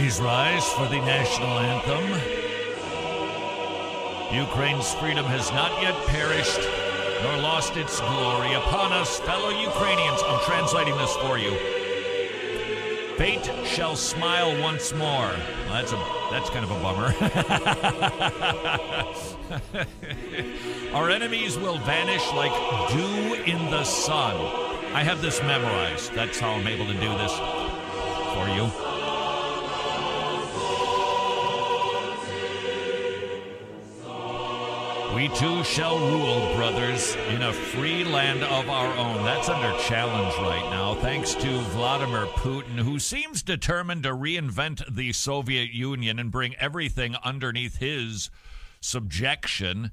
Please rise for the national anthem. Ukraine's freedom has not yet perished, nor lost its glory. Upon us, fellow Ukrainians, I'm translating this for you. Fate shall smile once more. Well, that's kind of a bummer. Our enemies will vanish like dew in the sun. I have this memorized. That's how I'm able to do this for you. We too shall rule, brothers, in a free land of our own. That's under challenge right now, thanks to Vladimir Putin, who seems determined to reinvent the Soviet Union and bring everything underneath his subjection.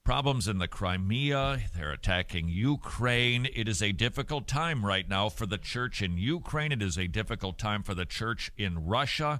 Problems in the Crimea, they're attacking Ukraine. It is a difficult time right now for the church in Ukraine. It is a difficult time for the church in Russia.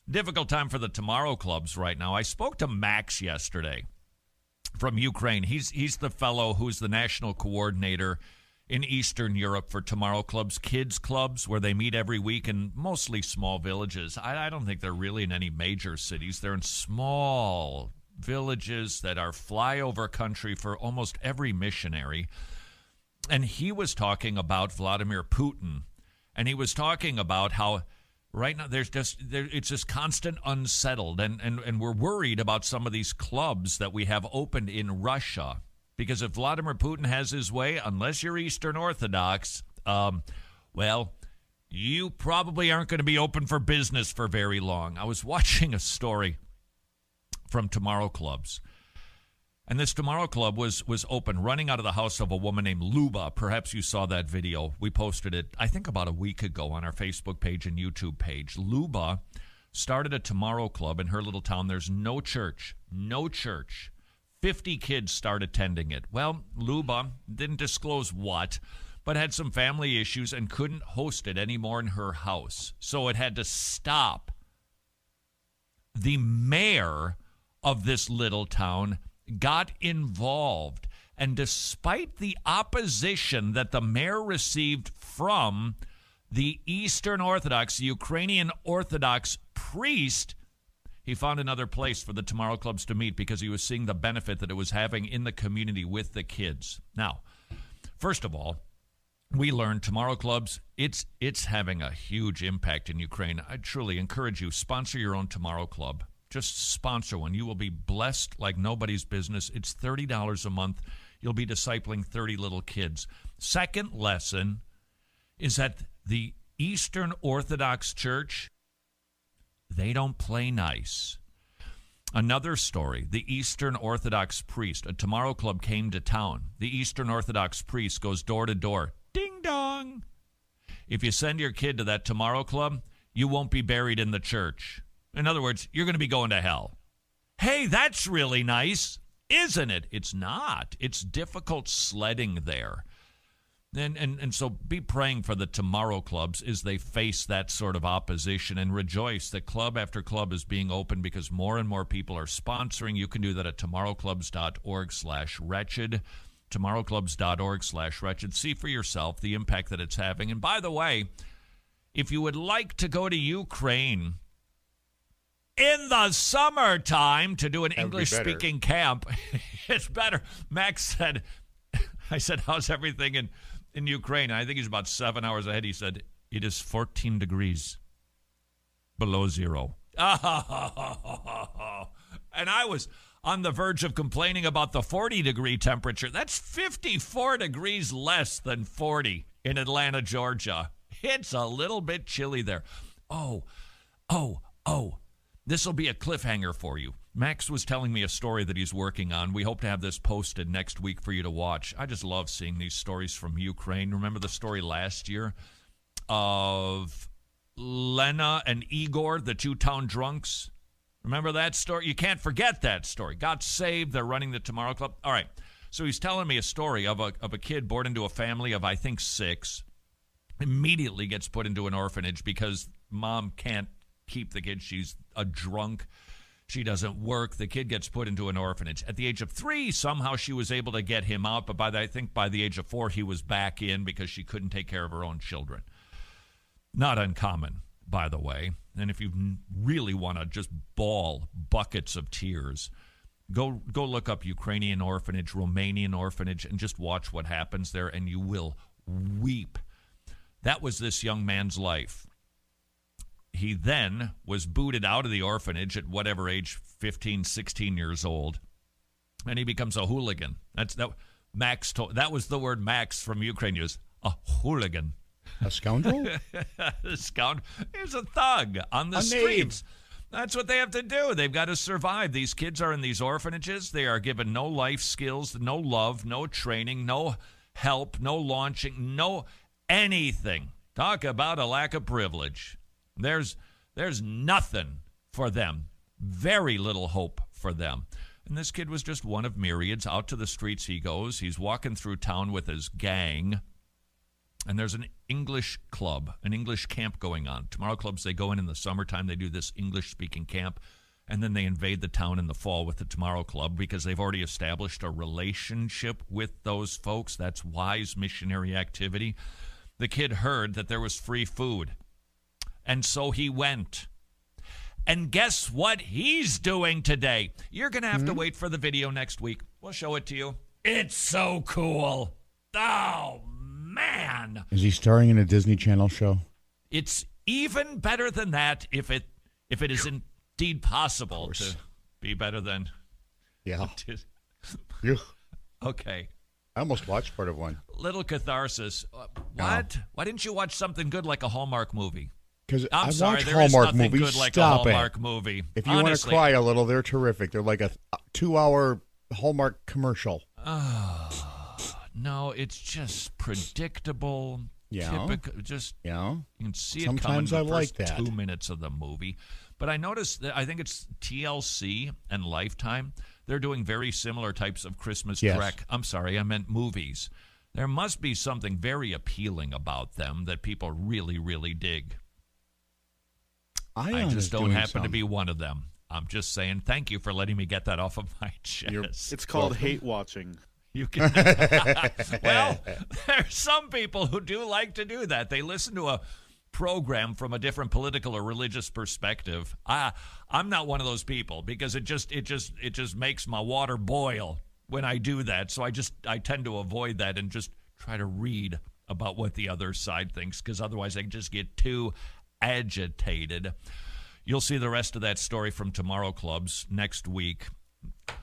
Difficult time for the Tomorrow Clubs right now. I spoke to Max yesterday from Ukraine. He's the fellow who's the national coordinator in Eastern Europe for Tomorrow Clubs, kids clubs, where they meet every week in mostly small villages. I don't think they're really in any major cities. They're in small villages that are flyover country for almost every missionary. And he was talking about Vladimir Putin, and he was talking about how right now it's just constant unsettled, and we're worried about some of these clubs that we have opened in Russia, because if Vladimir Putin has his way, unless you're Eastern Orthodox, well, you probably aren't going to be open for business for very long. I was watching a story from Tomorrow Clubs, and this Tomorrow Club was open, running out of the house of a woman named Luba. Perhaps you saw that video. We posted it, I think, about a week ago on our Facebook page and YouTube page. Luba started a Tomorrow Club in her little town. There's no church. 50 kids start attending it. Well, Luba didn't disclose what, but had some family issues and couldn't host it anymore in her house. So it had to stop. The mayor of this little town got involved, and despite the opposition that the mayor received from the Eastern Orthodox, the Ukrainian Orthodox priest, he found another place for the Tomorrow Clubs to meet because he was seeing the benefit that it was having in the community with the kids. Now, first of all, we learned Tomorrow Clubs, it's having a huge impact in Ukraine. I truly encourage you, sponsor your own Tomorrow Club. Just sponsor one. You will be blessed like nobody's business. It's $30 a month. You'll be discipling 30 little kids. Second lesson is that the Eastern Orthodox Church, they don't play nice. Another story, the Eastern Orthodox priest, a Tomorrow Club came to town. The Eastern Orthodox priest goes door to door. Ding dong. If you send your kid to that Tomorrow Club, you won't be buried in the church. In other words, you're going to be going to hell. Hey, that's really nice, isn't it? It's not. It's difficult sledding there. And so be praying for the Tomorrow Clubs as they face that sort of opposition, and rejoice that club after club is being opened because more and more people are sponsoring. You can do that at tomorrowclubs.org/wretched, tomorrowclubs.org/wretched. See for yourself the impact that it's having. And by the way, if you would like to go to Ukraine in the summertime to do an English-speaking camp, it's better. Max said, I said, how's everything in Ukraine? I think he's about 7 hours ahead. He said, it is 14 degrees below zero. And I was on the verge of complaining about the 40-degree temperature. That's 54 degrees less than 40 in Atlanta, Georgia. It's a little bit chilly there. Oh. This will be a cliffhanger for you. Max was telling me a story that he's working on. We hope to have this posted next week for you to watch. I just love seeing these stories from Ukraine. Remember the story last year of Lena and Igor, the two town drunks? Remember that story? You can't forget that story. Got saved. They're running the Tomorrow Club. All right. So he's telling me a story of a kid born into a family of, I think, 6. Immediately gets put into an orphanage because mom can't keep the kid. She's a drunk. She doesn't work. The kid gets put into an orphanage. At the age of 3, somehow she was able to get him out, but I think by the age of 4, he was back in because she couldn't take care of her own children. Not uncommon. by the way, and if you really want to just bawl buckets of tears, go look up Ukrainian orphanage, Romanian orphanage, and just watch what happens there, and you will weep. That was this young man's life. He then was booted out of the orphanage at whatever age, 15, 16 years old, and he becomes a hooligan. That was the word Max from Ukraine used, a hooligan. A scoundrel? A scoundrel. He's a thug on the streets. That's what they have to do. They've got to survive. These kids are in these orphanages. They are given no life skills, no love, no training, no help, no launching, no anything. Talk about a lack of privilege. There's nothing for them. Very little hope for them. And this kid was just one of myriads. Out to the streets he goes. He's walking through town with his gang. And there's an English club, an English camp going on. Tomorrow clubs, they go in the summertime. They do this English-speaking camp. And then they invade the town in the fall with the Tomorrow Club because they've already established a relationship with those folks. That's wise missionary activity. The kid heard that there was free food. And so he went. And guess what he's doing today? You're going to have to wait for the video next week. We'll show it to you. It's so cool. Oh, man. Is he starring in a Disney Channel show? It's even better than that if it is indeed possible to be better than... Yeah. Okay. I almost watched part of one. Little catharsis. What? Why didn't you watch something good like a Hallmark movie? Because I sorry, watch there is Hallmark nothing movies. good like Stop a Hallmark it. movie. If you want to cry a little, they're terrific. They're like a 2-hour Hallmark commercial. No, it's just predictable. Yeah. Typical. Just you can see it Sometimes coming I the like first that. 2 minutes of the movie. But I noticed that I think it's TLC and Lifetime. They're doing very similar types of Christmas trek. I'm sorry, I meant movies. There must be something very appealing about them that people really, really dig. I just don't happen to be one of them. I'm just saying thank you for letting me get that off of my chest. It's called hate watching. You can. Well, there's some people who do like to do that. They listen to a program from a different political or religious perspective. I'm not one of those people because it just makes my water boil when I do that. So I tend to avoid that and just try to read about what the other side thinks because otherwise I can just get too agitated. You'll see the rest of that story from Tomorrow Clubs next week,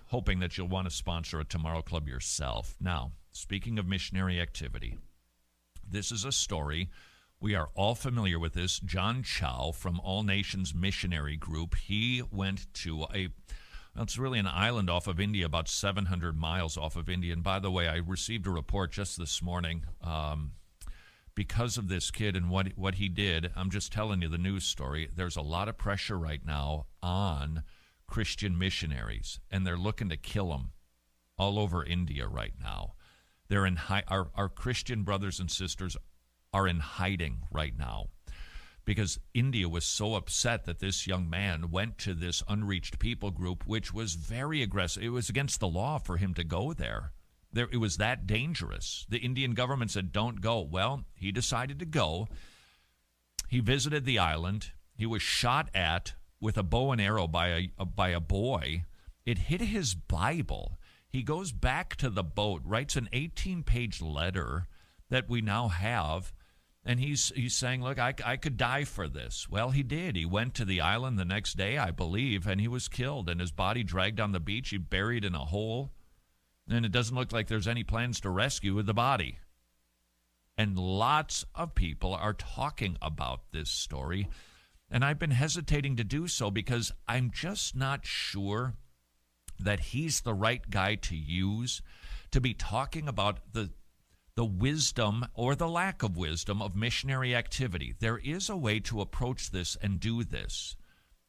hoping that you'll want to sponsor a Tomorrow Club yourself. Now, speaking of missionary activity, this is a story. We are all familiar with this. John Chau from All Nations Missionary Group. He went to it's really an island off of India, about 700 miles off of India. And by the way, I received a report just this morning because of this kid and what he did. I'm just telling you the news story. There's a lot of pressure right now on Christian missionaries, and they're looking to kill them all over India right now. They're in our Christian brothers and sisters are in hiding right now because India was so upset that this young man went to this unreached people group, which was very aggressive. It was against the law for him to go there. It was that dangerous. The Indian government said, don't go. Well, he decided to go. He visited the island. He was shot at with a bow and arrow by a boy. It hit his Bible. He goes back to the boat, writes an 18-page letter that we now have, and he's saying, look, I could die for this. Well, he did. He went to the island the next day, I believe, and he was killed, and his body dragged on the beach. He buried in a hole. And it doesn't look like there's any plans to rescue the body. And lots of people are talking about this story. And I've been hesitating to do so because I'm just not sure that he's the right guy to use to be talking about the wisdom or the lack of wisdom of missionary activity. There is a way to approach this and do this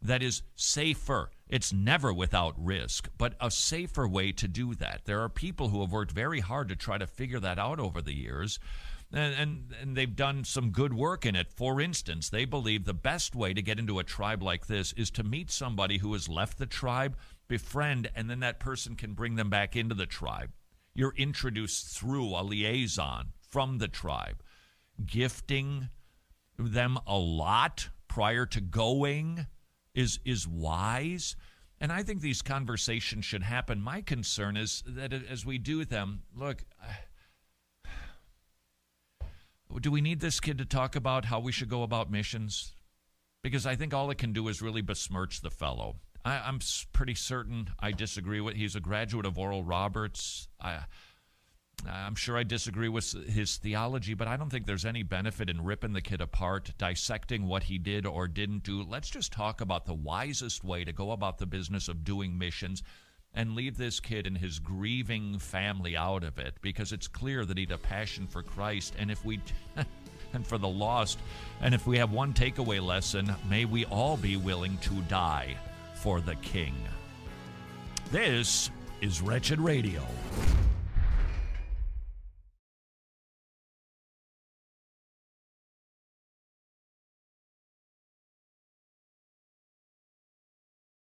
that is safer. It's never without risk, but a safer way to do that. There are people who have worked very hard to try to figure that out over the years, and they've done some good work in it. For instance, they believe the best way to get into a tribe like this is to meet somebody who has left the tribe, befriend, and then that person can bring them back into the tribe. You're introduced through a liaison from the tribe, gifting them a lot, prior to going is wise. And I think these conversations should happen. My concern is that as we do them, look, do we need this kid to talk about how we should go about missions? Because I think all it can do is really besmirch the fellow. I'm pretty certain I disagree with. He's a graduate of Oral Roberts. I'm sure I disagree with his theology, but I don't think there's any benefit in ripping the kid apart, dissecting what he did or didn't do. Let's just talk about the wisest way to go about the business of doing missions and leave this kid and his grieving family out of it, because it's clear that he had a passion for Christ, and if we and for the lost. And if we have one takeaway lesson, may we all be willing to die for the King. This is Wretched Radio.